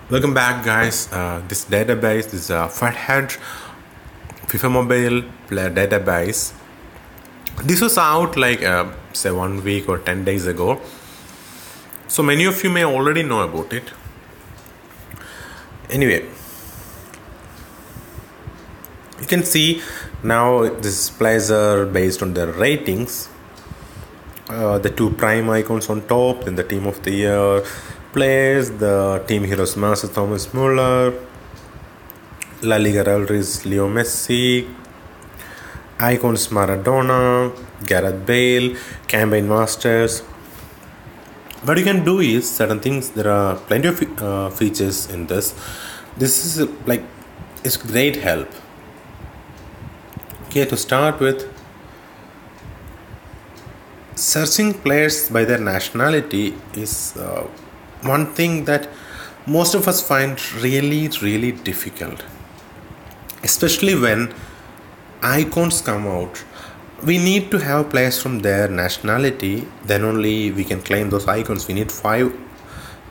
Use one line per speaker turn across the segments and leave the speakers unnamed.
Welcome back, guys. This database is a Futhead FIFA MOBILE player database. This was out like say 1 week or 10 days ago. So many of you may already know about it. Anyway, you can see now these players are based on their ratings. The two prime icons on top, then the team of the year players, the team heroes Master Thomas Muller, La Liga rivalries Leo Messi, icons Maradona, Gareth Bale, campaign masters. What you can do is certain things. There are plenty of features in this. This is it's great help. Okay, to start with, searching players by their nationality is one thing that most of us find really difficult, especially when icons come out. We need to have players from their nationality, then only we can claim those icons. We need 5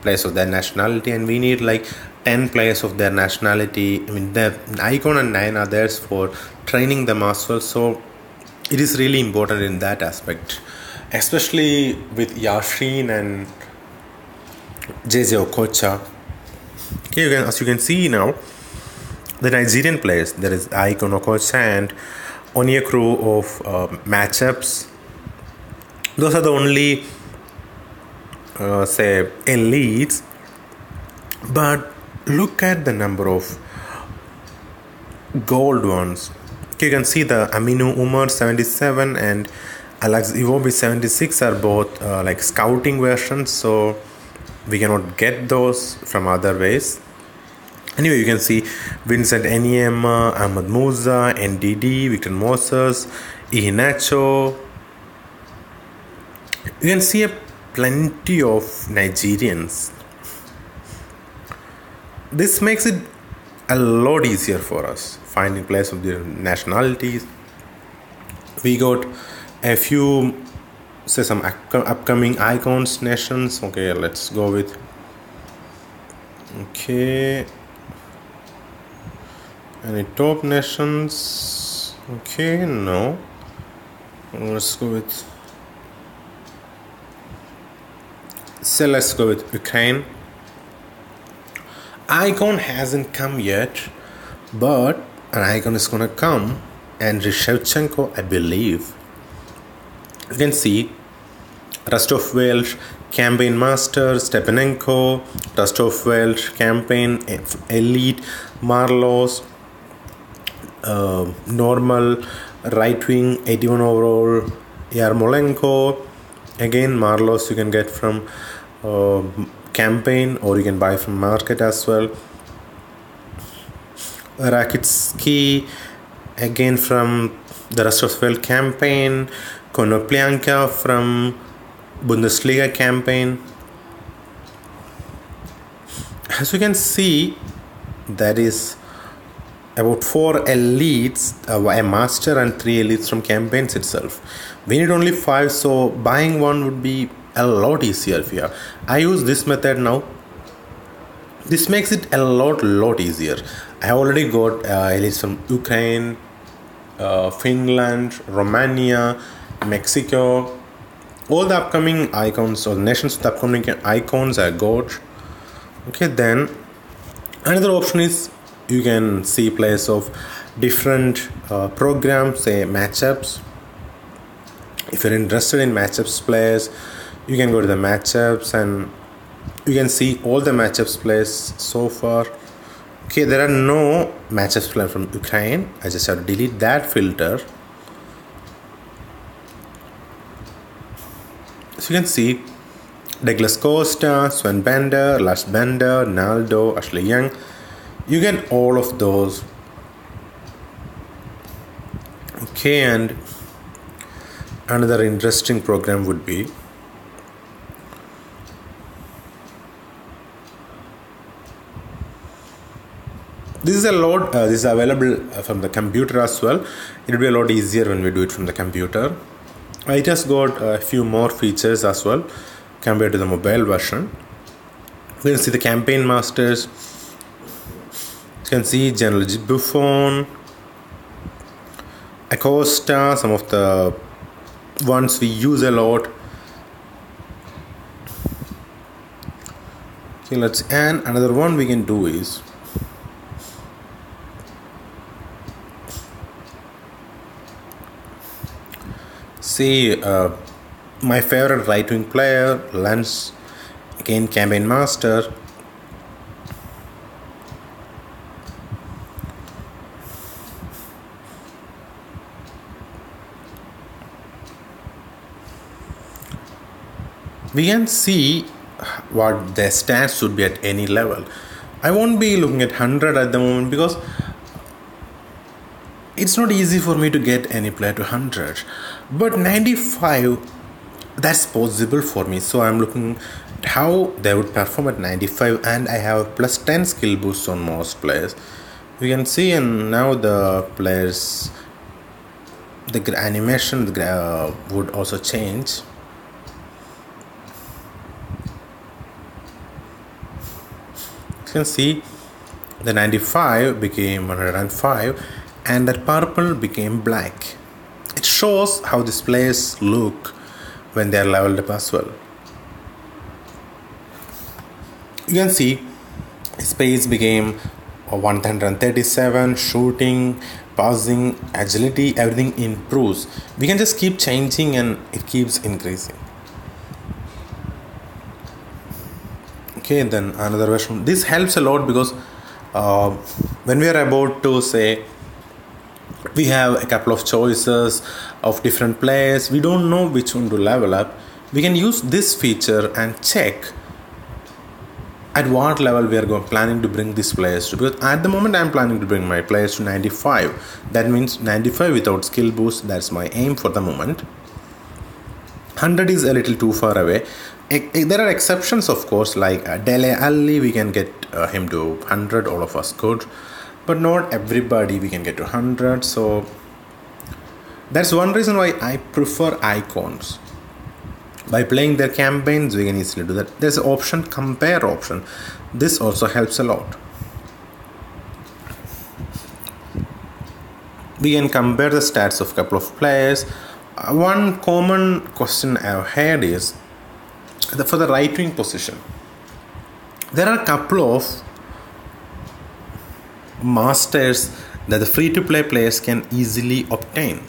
players of their nationality, and we need like 10 players of their nationality. I mean, the icon and 9 others for training them as well. So it is really important in that aspect, especially with Yashin and JJ Okocha. Okay, as you can see now, the Nigerian players, there is Icon Okocha and Onyekuru of matchups. Those are the only say elites. But look at the number of gold ones. Okay, you can see the Aminu Umar 77 and Alex Iwobi 76 are both like scouting versions, so we cannot get those from other ways. Anyway, you can see Vincent Enyema, Ahmad Musa, NDD, Victor Moses, Ihinacho. You can see plenty of Nigerians. This makes it a lot easier for us finding players of their nationalities. We got a few, say, some upcoming icons nations. Okay, let's go with. Okay. Any top nations? Okay, no. Let's go with. So let's go with Ukraine. Icon hasn't come yet, but an icon is gonna come, and Rishevchenko, I believe. You can see Rostov Welsh campaign master Stepanenko, Rostov Welsh campaign elite Marlos, normal right wing 81 overall Yarmolenko. Again, Marlos you can get from campaign, or you can buy from market as well. Rakitsky again from the Rostov Welsh campaign. Konoplyanka from Bundesliga campaign. As you can see, that is about 4 elites, a master and 3 elites from campaigns itself. We need only 5, so buying one would be a lot easier here. I use this method now. This makes it a lot easier. I already got elites from Ukraine, Finland, Romania, Mexico. All the upcoming icons, or nations with upcoming icons I got. Okay, then another option is you can see players of different programs, say matchups. If you're interested in matchups players, you can go to the matchups and you can see all the matchups players so far. Okay, there are no matchups players from Ukraine. I just have to delete that filter. So you can see Douglas Costa, Sven Bender, Lars Bender, Naldo, Ashley Young. You get all of those. Okay, and another interesting program would be this is a lot. This is available from the computer as well. It will be a lot easier when we do it from the computer. I just got a few more features as well compared to the mobile version. We can see the campaign masters. You can see General Buffon, Acosta, some of the ones we use a lot. Okay, and another one we can do is see my favorite right wing player, Lens, again campaign master. We can see what their stats should be at any level. I won't be looking at 100 at the moment because it's not easy for me to get any player to 100. But 95, that's possible for me. So I'm looking at how they would perform at 95, and I have plus 10 skill boosts on most players. We can see, and now the players, the animation would also change. You can see the 95 became 105 and that purple became black. It shows how these players look when they are leveled up as well. You can see space became 137, shooting, passing, agility, everything improves. We can just keep changing and it keeps increasing. Okay, then another version. This helps a lot because when we are about to say we have a couple of choices of different players, we don't know which one to level up. We can use this feature and check at what level we are planning to bring these players to. Because at the moment I am planning to bring my players to 95. That means 95 without skill boost. That's my aim for the moment. 100 is a little too far away. There are exceptions, of course, like Dele Alli, we can get him to 100, all of us could, but not everybody we can get to 100. So that's one reason why I prefer icons. By playing their campaigns, we can easily do that. There's an option, compare option. This also helps a lot. We can compare the stats of a couple of players. One common question I've had is for the right wing position. There are a couple of masters that the free to play players can easily obtain.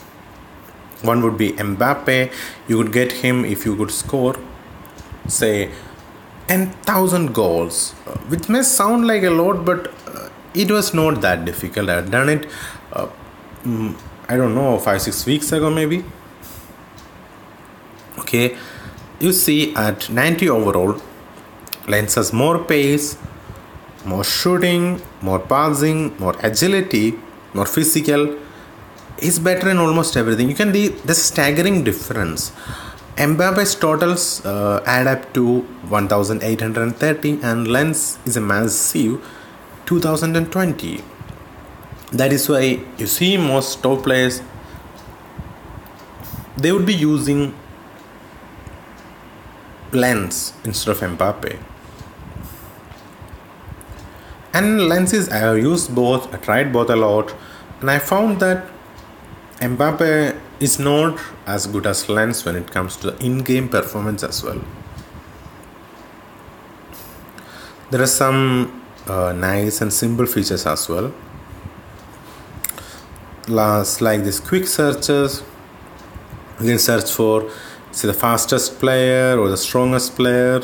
One would be Mbappe. You could get him if you could score, say, 10,000 goals, which may sound like a lot, but it was not that difficult. I had done it, I don't know, 5-6 weeks ago maybe. Okay, you see at 90 overall, Lens has more pace, more shooting, more passing, more agility, more physical. He's better in almost everything. You can see the staggering difference. Mbappe's totals add up to 1,830 and Lens is a massive 2,020. That is why you see most top players, they would be using Lens instead of Mbappe. And lenses I have used both, I tried both a lot, and I found that Mbappe is not as good as Lens when it comes to the in-game performance as well. There are some nice and simple features as well. Like this quick searches, you can search for, say, the fastest player or the strongest player.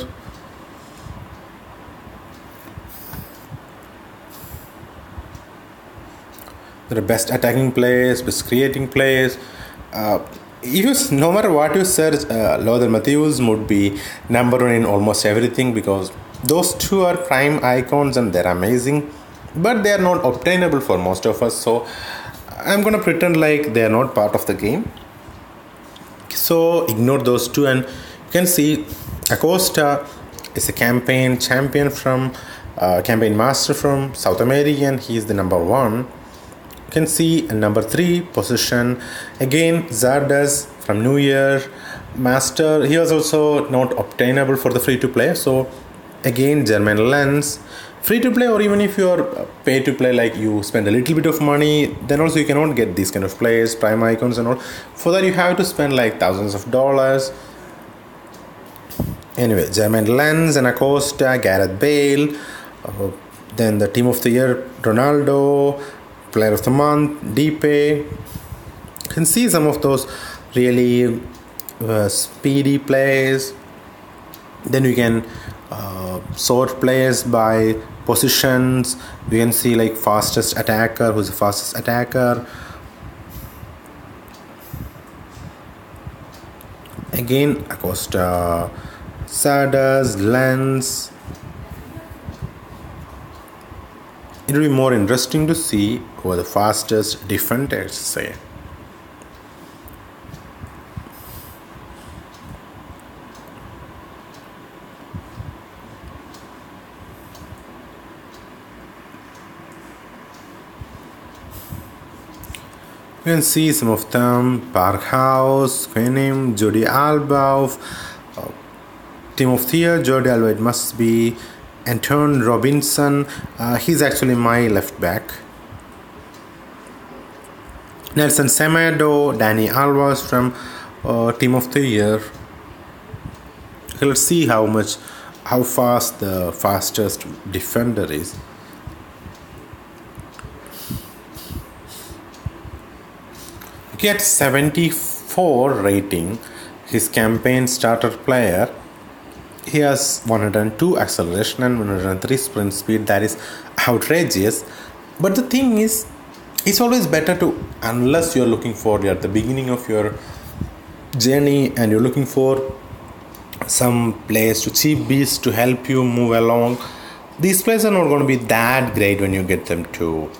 There are best attacking players, best creating players. No matter what you search, Lothar Matthäus would be number one in almost everything because those two are prime icons and they're amazing, but they are not obtainable for most of us. So I'm gonna pretend like they are not part of the game. So ignore those two, and you can see Acosta is a campaign champion from campaign master from South America, and he is the number one. You can see a number 3 position again, Zardes from New Year master. He was also not obtainable for the free to play, so Again, German lens, free to play, or even if you're pay to play, like you spend a little bit of money, then also you cannot get these kind of players, prime icons and all. For that you have to spend like thousands of dollars. Anyway, German lens and Acosta, Gareth Bale, then the team of the year, Ronaldo, player of the month, Depe. You can see some of those really speedy players. Then you can sort players by positions. You can see like fastest attacker, who's the fastest attacker. Again, Acosta, Sardas, Lens. It will be more interesting to see who are the fastest defenders, say. You can see some of them: Parkhouse, Quenim, Jordi Alba, team of the year, Jordi Alba, it must be Anton Robinson. He's actually my left back. Nelson Semedo, Dani Alves from team of the year. Okay, let's see how fast the fastest defender is. He had 74 rating, his campaign starter player. He has 102 acceleration and 103 sprint speed. That is outrageous. But the thing is, it's always better to, unless you're looking for, you're at the beginning of your journey and you're looking for some players to cheap beats to help you move along. These players are not going to be that great when you get them to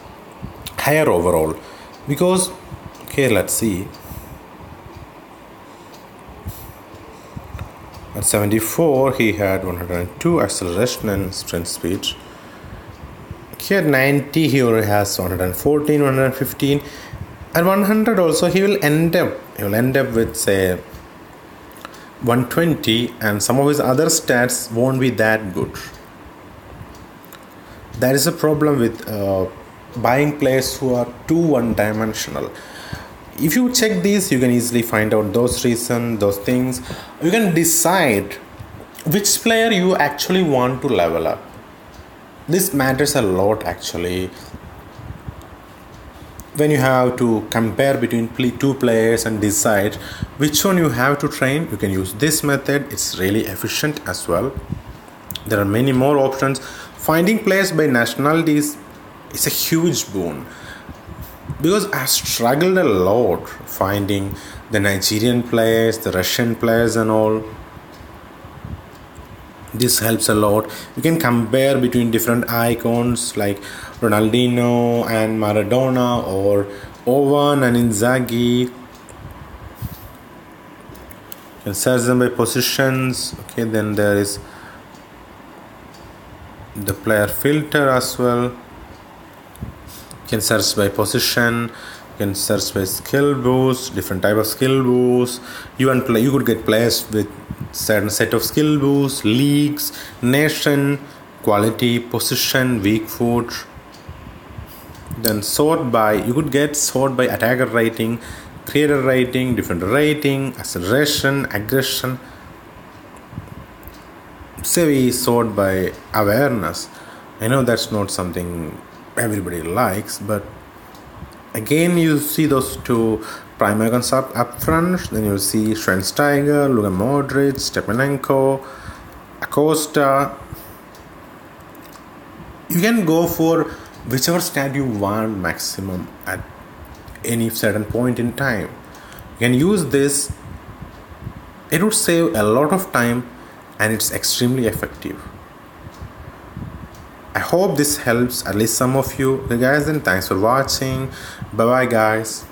higher overall. Because, okay, let's see. At 74, he had 102 acceleration and sprint speed. He had 90, he already has 114, 115. At 100 also, he will end up with, say, 120, and some of his other stats won't be that good. That is a problem with buying players who are too one-dimensional. If you check these, you can easily find out those reasons, those things. You can decide which player you actually want to level up. This matters a lot actually. When you have to compare between two players and decide which one you have to train, you can use this method. It's really efficient as well. There are many more options. Finding players by nationalities is a huge boon. Because I struggled a lot finding the Nigerian players, the Russian players and all. This helps a lot. You can compare between different icons like Ronaldinho and Maradona, or Owen and Inzaghi. You can search them by positions. Okay, then there is the player filter as well. You can search by position, you can search by skill boost, different type of skill boost. You could get players with certain set of skill boosts, leagues, nation, quality, position, weak foot. Then you could get sort by attacker rating, creator rating, defender rating, acceleration, aggression. Say we sort by awareness. I know that's not something everybody likes, but again you see those two prime icons up front. Then you see Schweinsteiger, Luka Modric, Stepanenko, Acosta. You can go for whichever stat you want maximum at any certain point in time. You can use this. It would save a lot of time and it's extremely effective. I hope this helps at least some of you guys, and thanks for watching. Bye bye guys.